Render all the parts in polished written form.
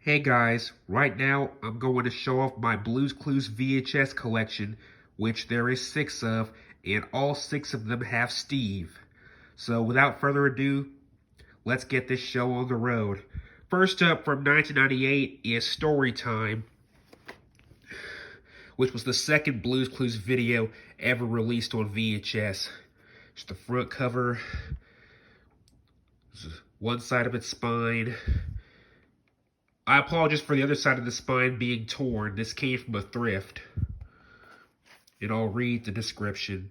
Hey guys, right now I'm going to show off my Blue's Clues VHS collection, which there is 6 of, and all 6 of them have Steve. So without further ado, let's get this show on the road. First up from 1998 is Storytime, which was the second Blue's Clues video ever released on VHS. Just the front cover, one side of its spine. I apologize for the other side of the spine being torn. This came from a thrift. And I'll read the description.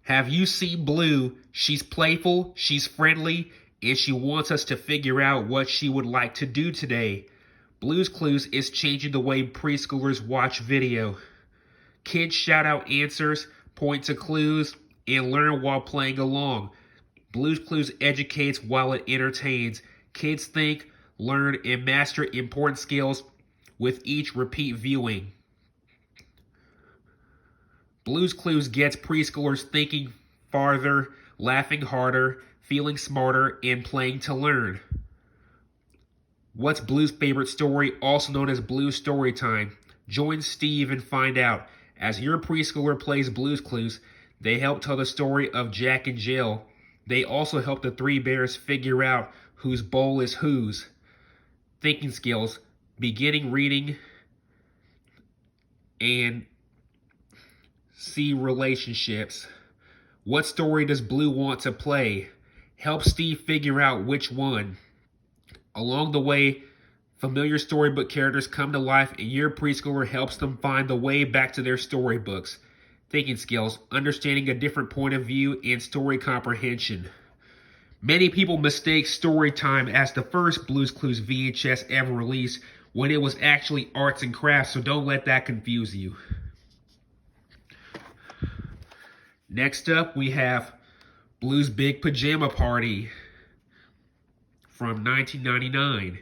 Have you seen Blue? She's playful, she's friendly, and she wants us to figure out what she would like to do today. Blue's Clues is changing the way preschoolers watch video. Kids shout out answers, point to clues, and learn while playing along. Blue's Clues educates while it entertains. Kids think, learn, and master important skills with each repeat viewing. Blue's Clues gets preschoolers thinking farther, laughing harder, feeling smarter, and playing to learn. What's Blue's favorite story, also known as Blue's Storytime? Join Steve and find out. As your preschooler plays Blue's Clues, they help tell the story of Jack and Jill. They also help the three bears figure out whose bowl is whose. Thinking skills, beginning reading, and see relationships. What story does Blue want to play? Help Steve figure out which one. Along the way, familiar storybook characters come to life and your preschooler helps them find the way back to their storybooks. Thinking skills, understanding a different point of view, and story comprehension. Many people mistake Storytime as the first Blue's Clues VHS ever released when it was actually arts and crafts, so don't let that confuse you. Next up, we have Blue's Big Pajama Party from 1999.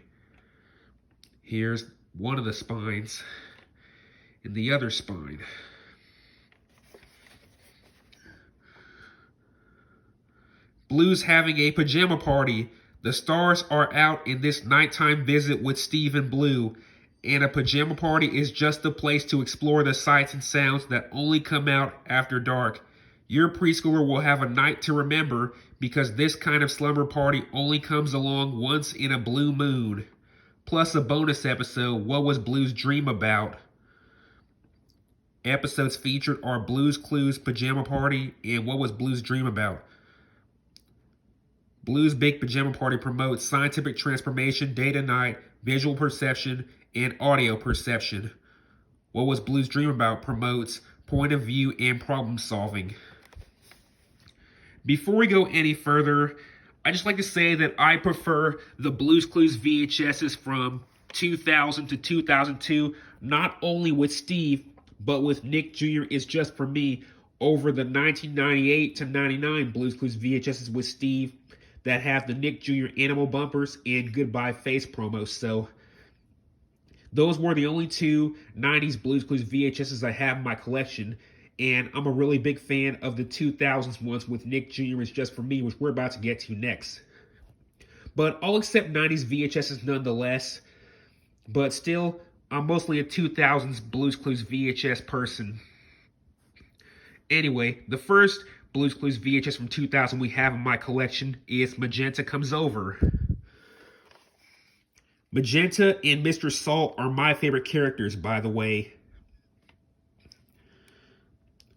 Here's one of the spines and the other spine. Blue's having a pajama party. The stars are out in this nighttime visit with Steve and Blue, and a pajama party is just the place to explore the sights and sounds that only come out after dark. Your preschooler will have a night to remember because this kind of slumber party only comes along once in a blue moon. Plus a bonus episode, What Was Blue's Dream About? Episodes featured are Blue's Clues Pajama Party and What Was Blue's Dream About? Blue's Big Pajama Party promotes scientific transformation, day to night, visual perception, and audio perception. What Was Blue's Dream About promotes point of view and problem solving. Before we go any further, I just like to say that I prefer the Blue's Clues VHSs from 2000 to 2002, not only with Steve, but with Nick Jr. is Just For Me, over the 1998 to 99 Blue's Clues VHSs with Steve that have the Nick Jr. animal bumpers and goodbye face promos. So those were the only two 90s Blue's Clues VHSs I have in my collection, and I'm a really big fan of the 2000s ones with Nick Jr. is Just For Me, which we're about to get to next. But I'll accept 90s VHSs nonetheless, but still, I'm mostly a 2000s Blue's Clues VHS person. Anyway, the first Blue's Clues VHS from 2000 we have in my collection is Magenta Comes Over. Magenta and Mr. Salt are my favorite characters, by the way.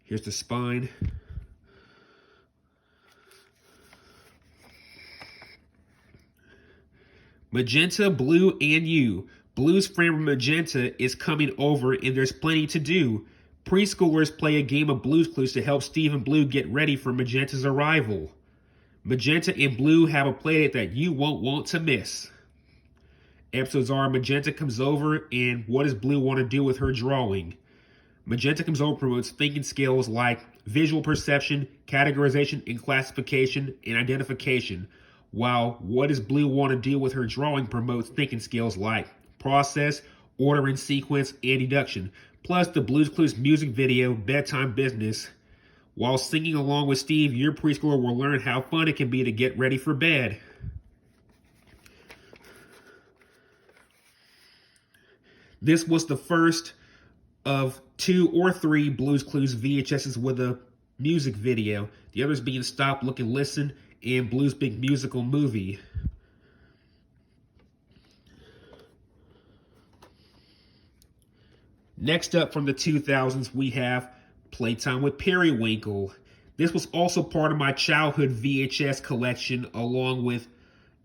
Here's the spine. Magenta, Blue, and you. Blue's friend Magenta is coming over and there's plenty to do. Preschoolers play a game of Blue's Clues to help Steve and Blue get ready for Magenta's arrival. Magenta and Blue have a playdate that you won't want to miss. Episodes are Magenta Comes Over and What Does Blue Want to Do with Her Drawing? Magenta Comes Over promotes thinking skills like visual perception, categorization and classification, and identification, while What Does Blue Want to Do with Her Drawing promotes thinking skills like process, order and sequence, and deduction. Plus the Blue's Clues music video, Bedtime Business. While singing along with Steve, your preschooler will learn how fun it can be to get ready for bed. This was the first of 2 or 3 Blue's Clues VHSs with a music video, the others being Stop, Look, and Listen and Blue's Big Musical Movie. Next up from the 2000s, we have Playtime with Periwinkle. This was also part of my childhood VHS collection, along with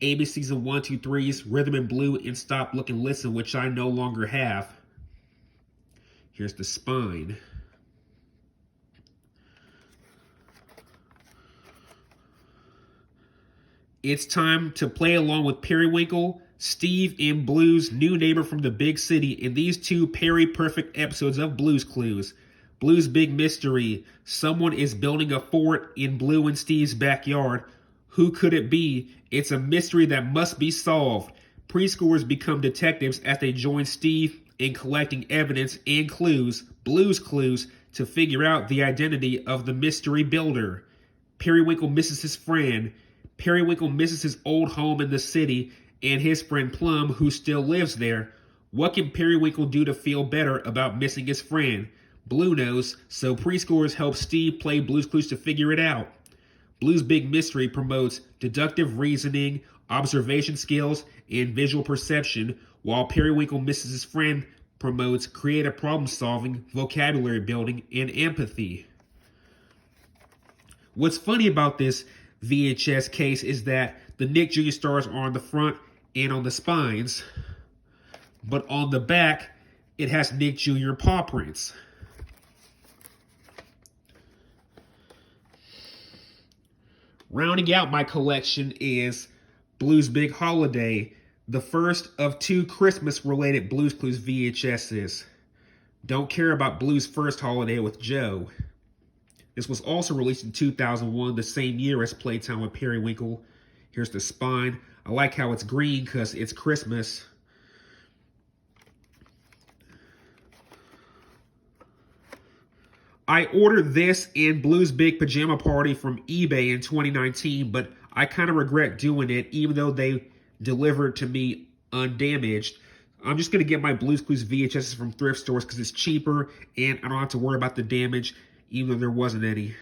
ABC's and 1, 2, 3's Rhythm and Blue and Stop, Look, and Listen, which I no longer have. Here's the spine. It's time to play along with Periwinkle, Steve, and Blue's new neighbor from the big city in these 2 Peri-perfect episodes of Blue's Clues. Blue's Big Mystery. Someone is building a fort in Blue and Steve's backyard. Who could it be? It's a mystery that must be solved. Preschoolers become detectives as they join Steve in collecting evidence and clues, Blue's Clues, to figure out the identity of the mystery builder. Periwinkle misses his friend. Periwinkle misses his old home in the city and his friend Plum, who still lives there. What can Periwinkle do to feel better about missing his friend? Blue knows, so preschoolers help Steve play Blue's Clues to figure it out. Blue's Big Mystery promotes deductive reasoning, observation skills, and visual perception, while Periwinkle misses his friend promotes creative problem solving, vocabulary building, and empathy. What's funny about this VHS case is that the Nick Jr. stars are on the front and on the spines, but on the back it has Nick Jr. paw prints. Rounding out my collection is Blue's Big Holiday, the first of 2 Christmas-related Blue's Clues VHSs. Don't care about Blue's first holiday with Joe. This was also released in 2001, the same year as Playtime with Periwinkle. Here's the spine. I like how it's green because it's Christmas. I ordered this and Blue's Big Pajama Party from eBay in 2019, but I kind of regret doing it, even though they delivered to me undamaged. I'm just going to get my Blue's Clues VHSs from thrift stores because it's cheaper and I don't have to worry about the damage, even though there wasn't any.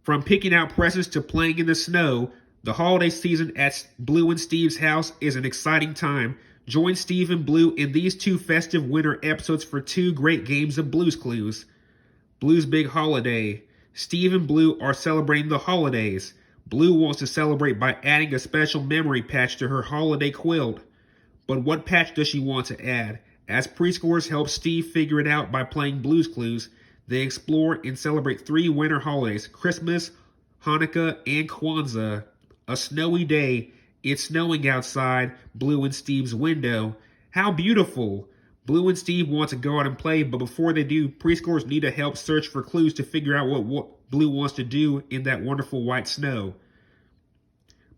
From picking out presents to playing in the snow, the holiday season at Blue and Steve's house is an exciting time. Join Steve and Blue in these 2 festive winter episodes for 2 great games of Blue's Clues. Blue's Big Holiday. Steve and Blue are celebrating the holidays. Blue wants to celebrate by adding a special memory patch to her holiday quilt. But what patch does she want to add? As preschoolers help Steve figure it out by playing Blue's Clues, they explore and celebrate 3 winter holidays: Christmas, Hanukkah, and Kwanzaa. A snowy day. It's snowing outside Blue and Steve's window. How beautiful! Blue and Steve want to go out and play, but before they do, preschoolers need to help search for clues to figure out what Blue wants to do in that wonderful white snow.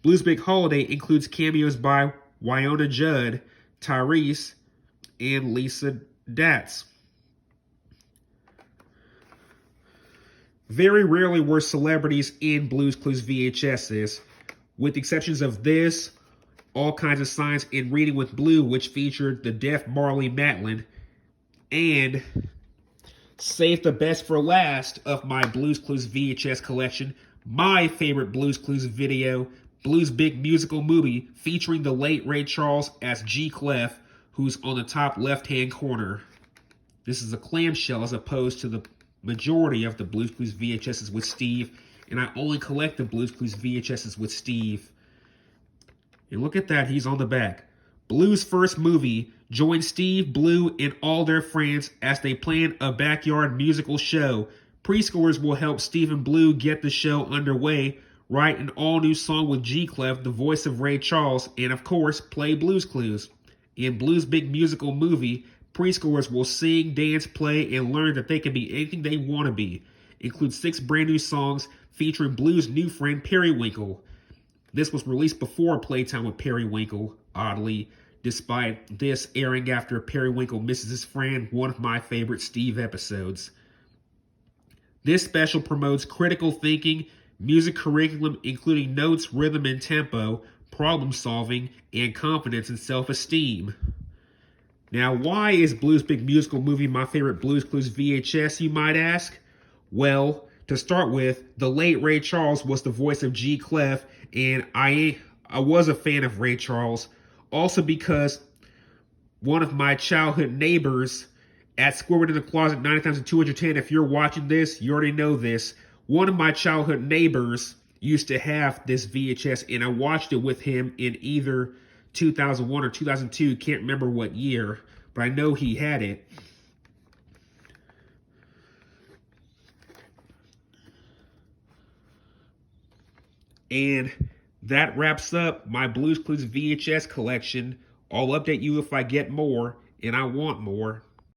Blue's Big Holiday includes cameos by Wyona Judd, Tyrese, and Lisa Datz. Very rarely were celebrities in Blue's Clues VHSs, with the exceptions of this, All Kinds of Signs, and Reading with Blue, which featured the deaf Marley Matlin, and save the best for last of my Blue's Clues VHS collection, my favorite Blue's Clues video, Blue's Big Musical Movie, featuring the late Ray Charles as G. Clef, who's on the top left-hand corner. This is a clamshell as opposed to the majority of the Blue's Clues VHSs with Steve, and I only collect the Blue's Clues VHSs with Steve. And look at that, he's on the back. Blue's first movie. Join Steve, Blue, and all their friends as they plan a backyard musical show. Preschoolers will help Steve and Blue get the show underway, write an all-new song with G. Clef, the voice of Ray Charles, and of course, play Blue's Clues. In Blue's Big Musical Movie, preschoolers will sing, dance, play, and learn that they can be anything they want to be. Includes 6 brand new songs featuring Blue's new friend Periwinkle. This was released before Playtime with Periwinkle, oddly, despite this airing after Periwinkle misses his friend, one of my favorite Steve episodes. This special promotes critical thinking, music curriculum including notes, rhythm, and tempo, problem solving, and confidence and self-esteem. Now, why is Blues Big Musical Movie my favorite Blues Clues VHS, you might ask? Well, to start with, the late Ray Charles was the voice of G. Clef, and I was a fan of Ray Charles. Also because one of my childhood neighbors at Squidward in the Closet 90,210, if you're watching this, you already know this. One of my childhood neighbors used to have this VHS, and I watched it with him in either 2001 or 2002, can't remember what year, but I know he had it. And that wraps up my Blues Clues VHS collection. I'll update you if I get more, and I want more.